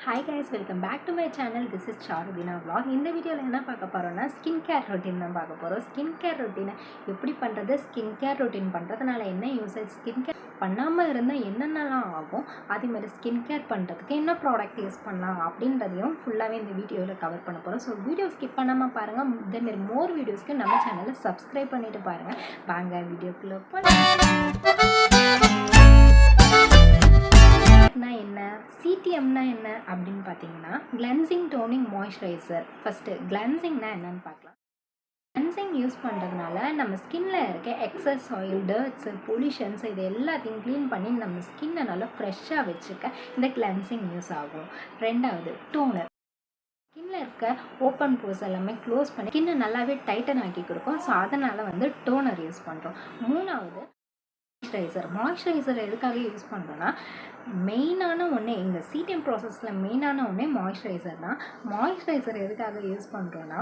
Hi guys, welcome back to my channel. This is Charudina vlog. இந்த வீடியோவில் என்ன பார்க்க போகிறோம்னா ஸ்கின் கேர் ரொட்டீன் தான் பார்க்க போகிறோம். ஸ்கின் கேர் ரொட்டீனை எப்படி பண்ணுறது, ஸ்கின் கேர் ரொட்டீன் பண்ணுறதுனால என்ன யூசேஜ், ஸ்கின் கேர் பண்ணாமல் இருந்தால் என்னென்னலாம் ஆகும், அதேமாதிரி ஸ்கின் கேர் பண்ணுறதுக்கு என்ன ப்ராடக்ட் யூஸ் பண்ணலாம் அப்படின்றதையும் ஃபுல்லாகவே இந்த வீடியோவில் கவர் பண்ண போகிறோம். ஸோ வீடியோ ஸ்கிப் பண்ணாமல் பாருங்கள். இதேமாரி மோர் வீடியோஸ்க்கு நம்ம சேனலை சப்ஸ்கிரைப் பண்ணிவிட்டு பாருங்கள். வாங்க வீடியோக்குள்ளே என்ன சிடிஎம்னா என்ன அப்படின்னு பார்த்தீங்கன்னா கிளென்சிங் டோனிங் மாய்ஸ்சரைசர். ஃபஸ்ட்டு கிளென்சிங்னா என்னன்னு பார்க்கலாம். கிளென்சிங் யூஸ் பண்ணுறதுனால நம்ம ஸ்கின்ல இருக்க எக்ஸஸ் ஆயில், டர்ட்ஸு, பொல்யூஷன்ஸ் இது எல்லாத்தையும் க்ளீன் பண்ணி நம்ம ஸ்கின்னை நல்லா ஃப்ரெஷ்ஷாக வச்சுக்க இந்த கிளென்சிங் யூஸ் ஆகும். ரெண்டாவது டோனர். ஸ்கின்ல இருக்க ஓப்பன் போர்ஸ் எல்லாமே க்ளோஸ் பண்ணி ஸ்கின்னை நல்லாவே டைட்டன் ஆக்கி கொடுக்கும். ஸோ அதனால் டோனர் யூஸ் பண்ணுறோம். மூணாவது மாய்ஸ்சரைசர் எதுக்காக யூஸ் பண்ணுறோன்னா, மெயினான ஒன்று இந்த சிடிஎம் ப்ராசஸில் மெயினான ஒன்று மாய்ஸ்சரைசர் தான். மாய்ஸ்சரைசர் எதுக்காக யூஸ் பண்ணுறோன்னா,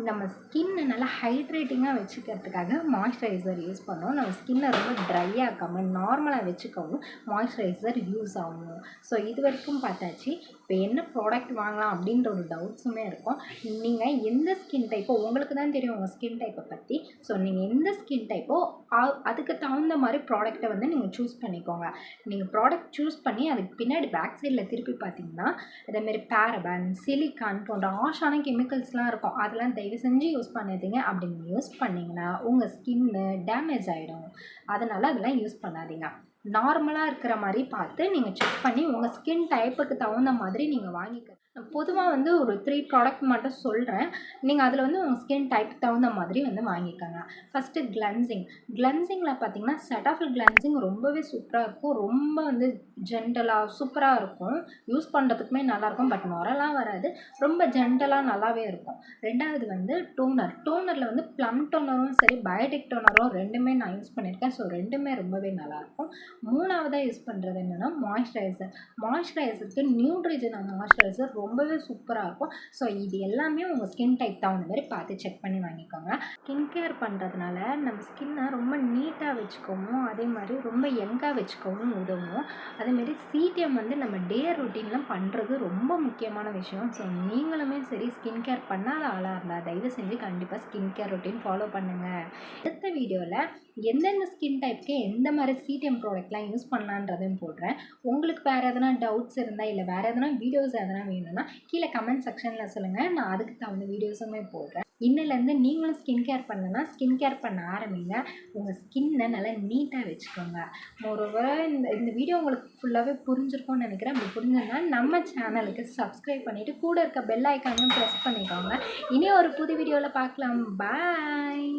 நம்ம ஸ்கின்னை நல்லா ஹைட்ரேட்டிங்காக வச்சுக்கிறதுக்காக மாய்ஸ்சரைசர் யூஸ் பண்ணுறோம். நம்ம ஸ்கின்னை ரொம்ப ட்ரை ஆக்காமல் நார்மலாக வச்சுக்கவும் மாய்ஸ்சரைசர் யூஸ் ஆகும். ஸோ இது வரைக்கும் பார்த்தாச்சு. இப்போ என்ன ப்ராடக்ட் வாங்கலாம் அப்படின்ற ஒரு டவுட்ஸுமே இருக்கும். நீங்கள் எந்த ஸ்கின் டைப்போ உங்களுக்கு தான் தெரியும் உங்கள் ஸ்கின் டைப்பை பற்றி. ஸோ நீங்கள் எந்த ஸ்கின் டைப்போ அதுக்கு தகுந்த மாதிரி ப்ராடக்ட்டை நீங்கள் சூஸ் பண்ணிக்கோங்க. நீங்கள் ப்ராடக்ட் சூஸ் பண்ணி அதுக்கு பின்னாடி பேக் சைடில் திருப்பி பார்த்தீங்கன்னா இதேமாரி பேரபன், சிலிக்கான் போன்ற ஆஷான கெமிக்கல்ஸ்லாம் இருக்கும். அதெல்லாம் தயவு செஞ்சு யூஸ் பண்ணாதீங்க. அப்படி நீங்கள் யூஸ் பண்ணிங்கன்னா உங்கள் ஸ்கின்னு டேமேஜ் ஆகிடும். அதனால் அதெல்லாம் யூஸ் பண்ணாதீங்க. நார்மலாக இருக்கிற மாதிரி பார்த்து நீங்கள் செக் பண்ணி உங்கள் ஸ்கின் டைப்புக்கு தகுந்த மாதிரி நீங்கள் வாங்கிக்க. பொதுவாக ஒரு 3 ப்ராடக்ட் மட்டும் சொல்கிறேன். நீங்கள் அதில் உங்கள் ஸ்கின் டைப்புக்கு தகுந்த மாதிரி வாங்கிக்கோங்க. ஃபஸ்ட்டு கிளென்சிங்கில் பார்த்தீங்கன்னா செட்டாஃபில் கிளென்சிங் ரொம்பவே சூப்பராக இருக்கும். ரொம்ப ஜென்டலாக சூப்பராக இருக்கும். யூஸ் பண்ணுறதுக்குமே நல்லாயிருக்கும். பட் நுரெல்லாம் வராது. ரொம்ப ஜென்டலாக நல்லாவே இருக்கும். ரெண்டாவது டோனரில் ப்ளம் டோனரும் சரி, பயோடிக் டோனரும் ரெண்டுமே நான் யூஸ் பண்ணியிருக்கேன். ஸோ ரெண்டுமே ரொம்பவே நல்லாயிருக்கும். மூணாவதாக யூஸ் பண்ணுறது என்னென்னா மாய்ஸ்சரைசருக்கு நியூட்ரிஜன் மாய்ஸ்சரைசர் ரொம்பவே சூப்பராக இருக்கும். ஸோ இது எல்லாமே உங்கள் ஸ்கின் டைப் தகுந்த மாதிரி பார்த்து செக் பண்ணி வாங்கிக்கோங்க. ஸ்கின் கேர் பண்ணுறதுனால நம்ம ஸ்கின்னை ரொம்ப நீட்டாக வச்சுக்கவும், அதே மாதிரி ரொம்ப யங்காக வச்சுக்கவும் உதவும். அதேமாரி சிடிஎம் நம்ம டே ரொட்டீன்லாம் பண்ணுறது ரொம்ப முக்கியமான விஷயம். ஸோ நீங்களுமே சரி ஸ்கின் கேர் பண்ணாத ஆளாக இருந்தால் தயவு செஞ்சு கண்டிப்பாக ஸ்கின் கேர் ரொட்டீன் ஃபாலோ பண்ணுங்கள். அடுத்த வீடியோவில் எந்தெந்த ஸ்கின் டைப்புக்கு எந்த மாதிரி சிடிஎம் ப்ராடக்ட்லாம் யூஸ் பண்ணலான்றதையும் போடுறேன். உங்களுக்கு வேறு எதனா டவுட்ஸ் இருந்தால் இல்லை வேறு எதனா வீடியோஸ் எதனா வேணும்னா கீழே கமெண்ட் செக்ஷனில் சொல்லுங்கள். நான் அதுக்கு தகுந்த வீடியோஸுமே போடுறேன். இன்னிலேருந்து நீங்களும் ஸ்கின் கேர் பண்ணலன்னா ஸ்கின் கேர் பண்ண ஆரம்பிங்க. உங்கள் ஸ்கின்னை நல்லா நீட்டாக வச்சுக்கோங்க. மோரோவர் இந்த வீடியோ உங்களுக்கு ஃபுல்லாகவே புரிஞ்சிருக்கும்னு நினைக்கிறேன். அப்படி புரிஞ்சுன்னா நம்ம சேனலுக்கு சப்ஸ்கிரைப் பண்ணிவிட்டு கூட இருக்க பெல் ஐக்கானையும் ப்ரெஸ் பண்ணிக்கோங்க. இனி ஒரு புது வீடியோவில் பார்க்கலாம். பாய்.